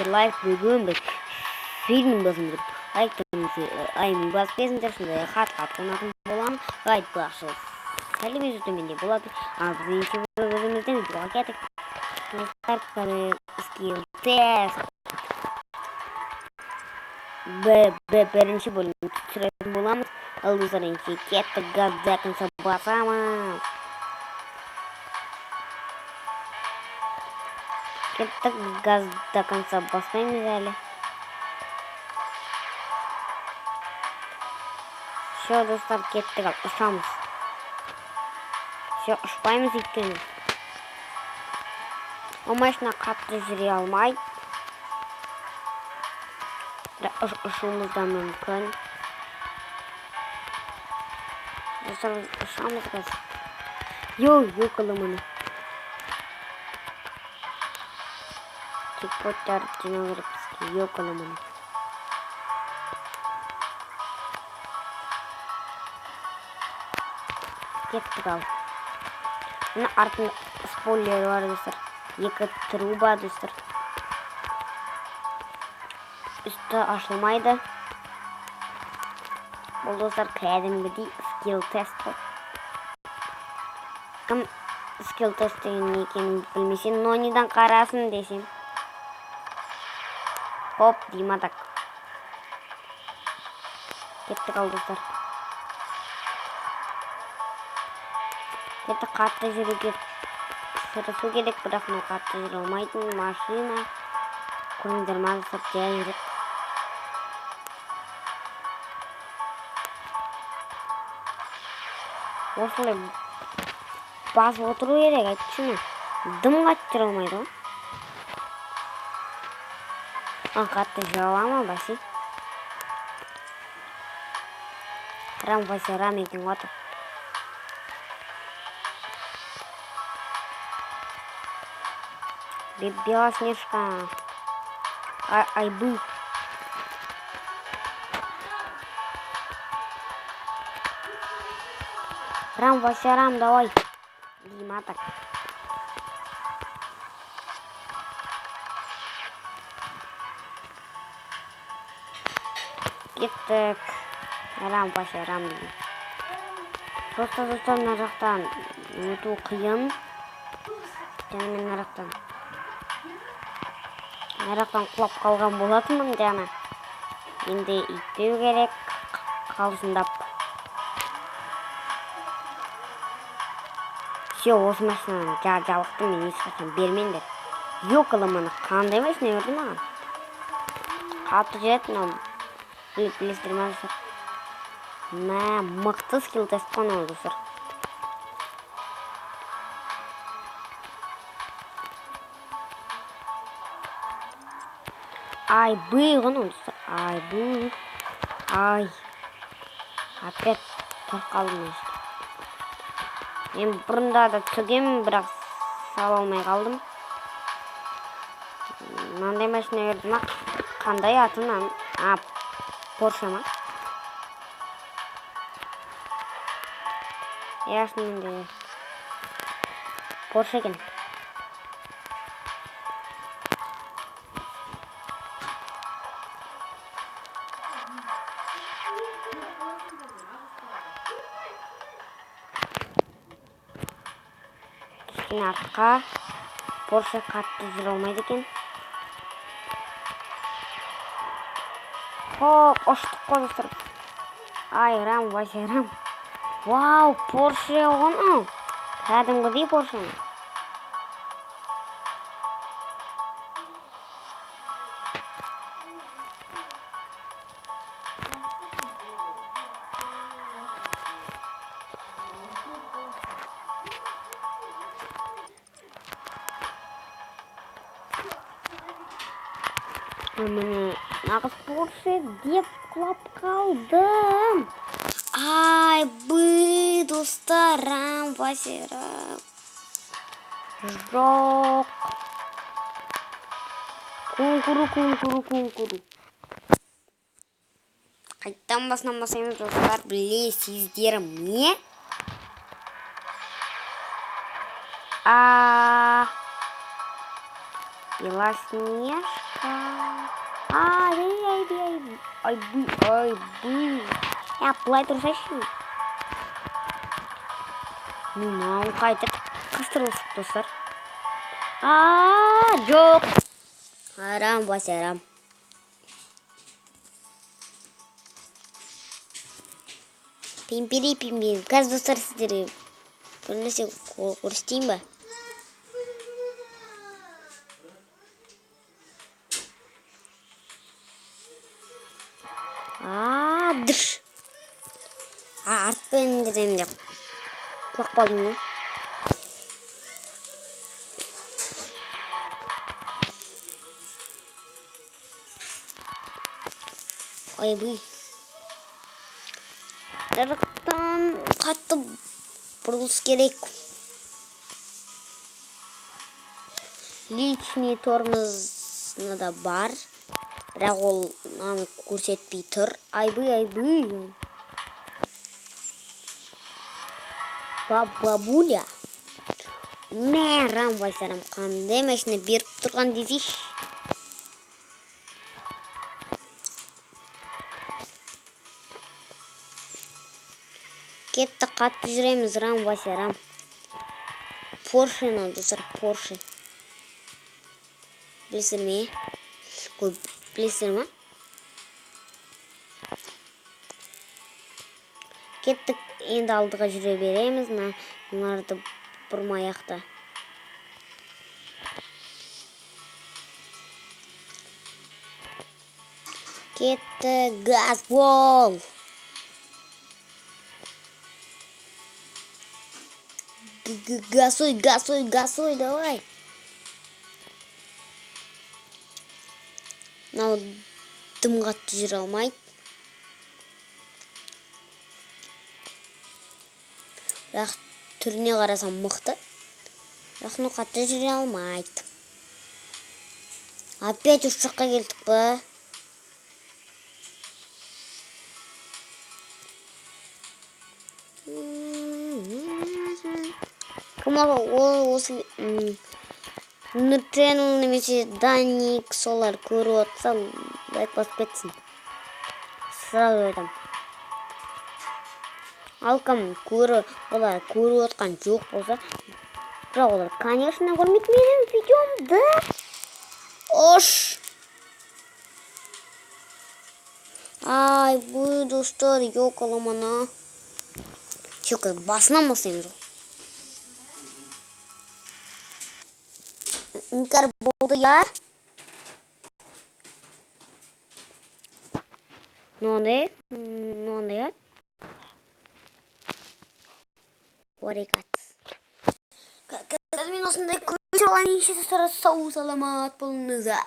лайк бүгін біз фильм басымдық лайктарыңызды аймен басып беріңіздер, сондай хат қонатын боламын. Айтпақшы сәлеміз төменде болады. Ал бірінші өзімізден видеоға кеттік. Скилл тест. Бірінші бөлімді түсіретін боламыз. Ал достар, кеттік, газда қынса басамыз. Кеттік, газда қынса баспаймыз әлі. Все, достар, кеттік, ал ұшамыз. Все, ұшпаймыз өйткені. О машина қатты жүре алмайды. Ұшуымыз да мүмкін. Достар, ұшамыз қазір. Ёкалы мұны. Чекпоттар жинау керек бізге. Ёкалы мұны. Кеттік ал. Мына артында спойлер бар, достар. Екі труба, достар. Үсті ашылмайды. Бұл, достар, кәдімгідей скилл тест қой. Кім скилл тест деген екенін білмесен, нонидан қарасын десем. Хоп, дейматак. Кеттік ал, достар. Кеттік, қатты жүруге сұрысу керек, бірақ мына қатты жүре алмайтын машина. Көріңдер ма, достар, жай жүріп. Осылай басып отыру керек, айтшыны. Дым қатты жүре алмайды ғой. Қатты жүре алама, бәсе. Рам бәсе, рам екен ғаты. Белоснежка. Айбы. Рам, Вася, Рам, давай. Дима так. Кеттік. Рам, Вася, Рам. Просто достар, мына жақтан өту қиын. Және мен мына жақтан құлап қалған болатынмын жаңа. Енді итпеу керек, қалжындап. Все, осы машинаны жалықты мен ешқашан бермеңдер. Ёкалы мұны, қандай машина көрді маған? Қатты жүреді, мынау білесіздер ме, достар? Мықты скилл тест қой мынау, достар. Айбы ғыны, достар. Айбы. Ай. Опять тұр қалдым өшті. Мен бұрында да түгем, бірақ сала алмай қалдым. Мынандай машина көрді ма? Қандай атынан? Порше ма? Шынымен де Порше екен. Артқа Порше қатты жүре алмайды екен. Хоп, ұштық қой, достар. Ай, Рам, Вася, Рам. Вау, Порше оған. Кәдімгідей Порше. Міне, нағыз Порше деп құлап қалдым. Айбы, достар, Рам, Вася, Рам. Жоқ. Күн-күрі. Қайттан басынан басаймыз, достар, білесіздер ме? Белоснежка. Айбый. Я былай тұрсайшы. Мынау қайтып қыстырылсып достар. Жоқ. Арам бас арам. Пимпери. Қазір достар сіздерге бір нәрсе көрсетейін ба? Дыш. Артпен кетемін деп құлақ балдым ғой. Айбый. Жарықтан қатты бұрылыс керек. Личный тормозы да бар. Бірақ ол наны көрсетпей тұр. Айбый. Бабуля. Мәрам байсарам. Қандай машина беріп тұрған десеш. Кетті қатты жүреміз, рам байсарам. Порше надо, Порше. Білесір ме? Білесір ме? Кеттік, енді алдыға жүре береміз. Мұнарды бұрмаяқта. Кетті, газ бол! Газуй, давай! Мынау дым қатты жүре алмайды. Бірақ түріне қарасам мықты. Бірақ қатты жүре алмайды. Опять үш жаққа келдік па? Кім ол осы Нұрченұл немесе Даник солар көріп отса, лайк басып кетсін. Сразу айтам. Ал кім олар көріп отқан жоқ болса, бірақ олар, конечно, көрмейді менің видеомды. Ош! Айбый, достар, yo'qolamana. Чекай, басынан басаймыз ғой. İnkar oldu ya. Ne oldu ya? Oregat. Kalian osunda kucu olan işi sağ salamat bulunuza.